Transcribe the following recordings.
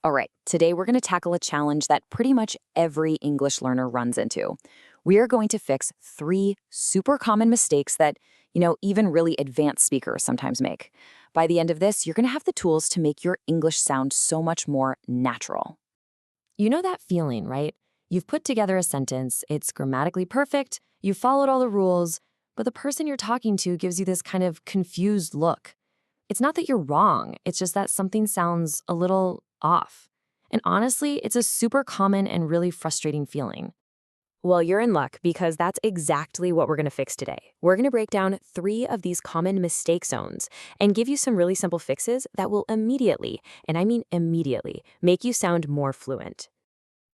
All right, today we're going to tackle a challenge that pretty much every English learner runs into. We are going to fix three super common mistakes that, even really advanced speakers sometimes make. By the end of this, you're going to have the tools to make your English sound so much more natural. You know that feeling, right? You've put together a sentence, it's grammatically perfect, you've followed all the rules, but the person you're talking to gives you this kind of confused look. It's not that you're wrong, it's just that something sounds a little off. And honestly, it's a super common and really frustrating feeling. Well, you're in luck because that's exactly what we're going to fix today. We're going to break down three of these common mistake zones and give you some really simple fixes that will immediately, and I mean immediately, make you sound more fluent.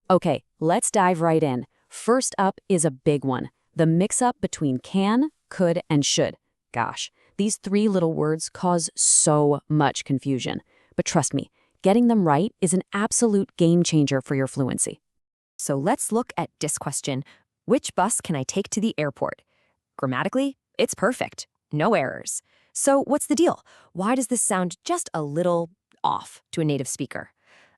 Okay, let's dive right in. First up is a big one, the mix-up between can, could, and should. Gosh, these three little words cause so much confusion. But trust me, getting them right is an absolute game changer for your fluency. So let's look at this question. Which bus can I take to the airport? Grammatically, it's perfect. No errors. So what's the deal? Why does this sound just a little off to a native speaker?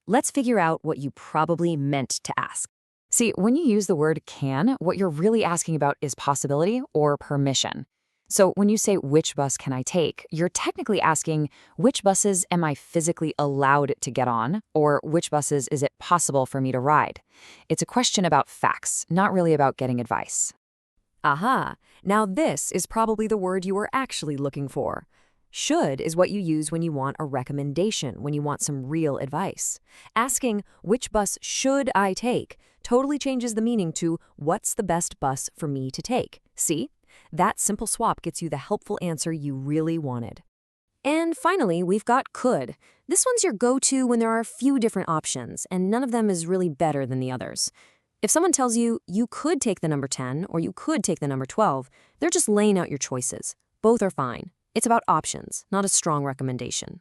Let's figure out what you probably meant to ask. See, when you use the word can, what you're really asking about is possibility or permission. So when you say, which bus can I take, you're technically asking, which buses am I physically allowed to get on, or which buses is it possible for me to ride? It's a question about facts, not really about getting advice. Aha! Now this is probably the word you were actually looking for. Should is what you use when you want a recommendation, when you want some real advice. Asking, which bus should I take, totally changes the meaning to, what's the best bus for me to take? See? That simple swap gets you the helpful answer you really wanted. And finally, we've got could. This one's your go-to when there are a few different options, and none of them is really better than the others. If someone tells you, you could take the number 10 or you could take the number 12, they're just laying out your choices. Both are fine. It's about options, not a strong recommendation.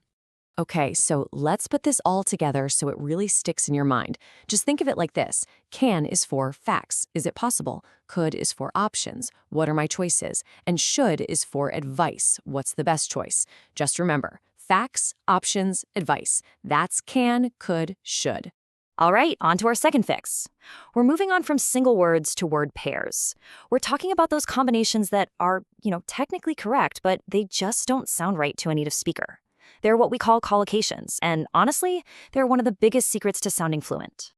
Okay, so let's put this all together so it really sticks in your mind. Just think of it like this. Can is for facts. Is it possible? Could is for options. What are my choices? And should is for advice. What's the best choice? Just remember, facts, options, advice. That's can, could, should. All right, on to our second fix. We're moving on from single words to word pairs. We're talking about those combinations that are, technically correct, but they just don't sound right to a native speaker. They're what we call collocations, and honestly, they're one of the biggest secrets to sounding fluent.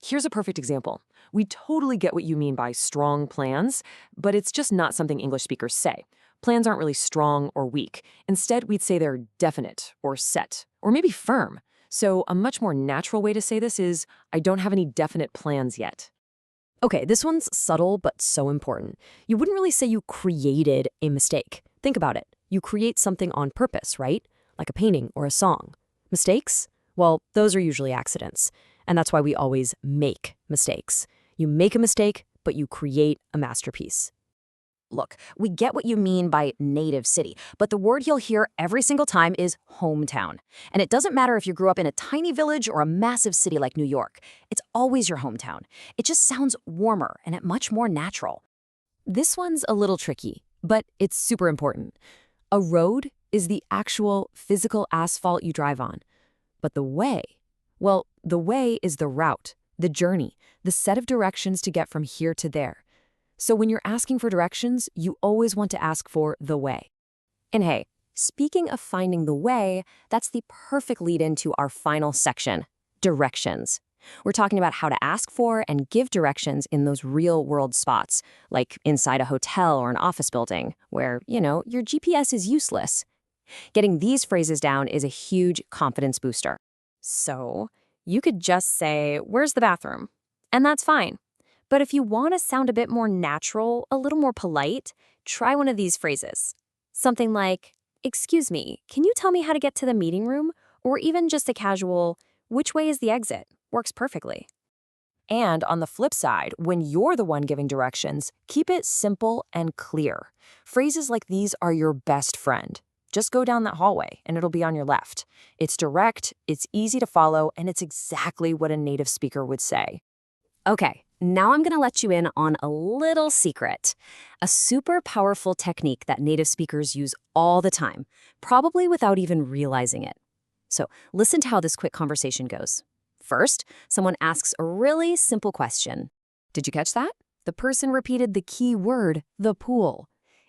Here's a perfect example. We totally get what you mean by strong plans, but it's just not something English speakers say. Plans aren't really strong or weak. Instead, we'd say they're definite or set, or maybe firm. So a much more natural way to say this is, I don't have any definite plans yet. Okay, this one's subtle but so important. You wouldn't really say you created a mistake. Think about it. You create something on purpose, right? Like a painting or a song. Mistakes? Well, those are usually accidents. And that's why we always make mistakes. You make a mistake, but you create a masterpiece. Look, we get what you mean by native city, but the word you'll hear every single time is hometown. And it doesn't matter if you grew up in a tiny village or a massive city like New York. It's always your hometown. It just sounds warmer and much more natural. This one's a little tricky, but it's super important. A road is the actual physical asphalt you drive on. But the way, well, the way is the route, the journey, the set of directions to get from here to there. So when you're asking for directions, you always want to ask for the way. And hey, speaking of finding the way, that's the perfect lead into our final section, directions. We're talking about how to ask for and give directions in those real-world spots, like inside a hotel or an office building, where, your GPS is useless. Getting these phrases down is a huge confidence booster. So you could just say, where's the bathroom? And that's fine. But if you want to sound a bit more natural, a little more polite, try one of these phrases. Something like, excuse me, can you tell me how to get to the meeting room? Or even just a casual, which way is the exit? Works perfectly. And on the flip side, when you're the one giving directions, keep it simple and clear. Phrases like these are your best friend. Just go down that hallway and it'll be on your left. It's direct, it's easy to follow, and it's exactly what a native speaker would say. Okay, now I'm going to let you in on a little secret. A super powerful technique that native speakers use all the time, probably without even realizing it. So listen to how this quick conversation goes. First, someone asks a really simple question. Did you catch that? The person repeated the key word, the pool.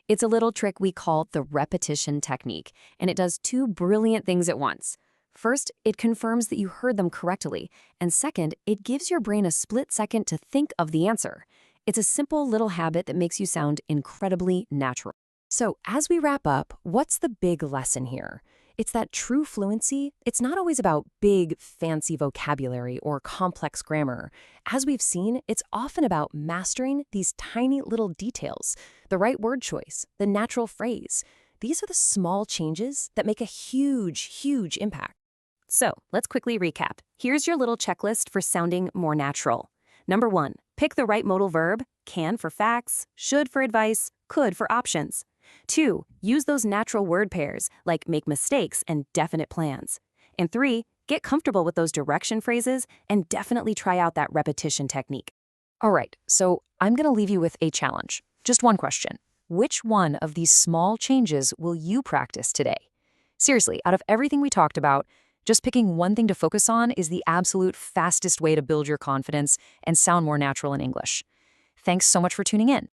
It's a little trick we call the repetition technique, and it does two brilliant things at once. First, it confirms that you heard them correctly, and second, it gives your brain a split second to think of the answer. It's a simple little habit that makes you sound incredibly natural. So, as we wrap up, what's the big lesson here? It's that true fluency, it's not always about big, fancy vocabulary or complex grammar. As we've seen, it's often about mastering these tiny little details, the right word choice, the natural phrase. These are the small changes that make a huge impact. So, let's quickly recap. Here's your little checklist for sounding more natural. Number 1, pick the right modal verb, can for facts, should for advice, could for options. 2, use those natural word pairs like make mistakes and definite plans. And 3, get comfortable with those direction phrases and definitely try out that repetition technique. All right, so I'm going to leave you with a challenge. Just one question. Which one of these small changes will you practice today? Seriously, out of everything we talked about, just picking one thing to focus on is the absolute fastest way to build your confidence and sound more natural in English. Thanks so much for tuning in.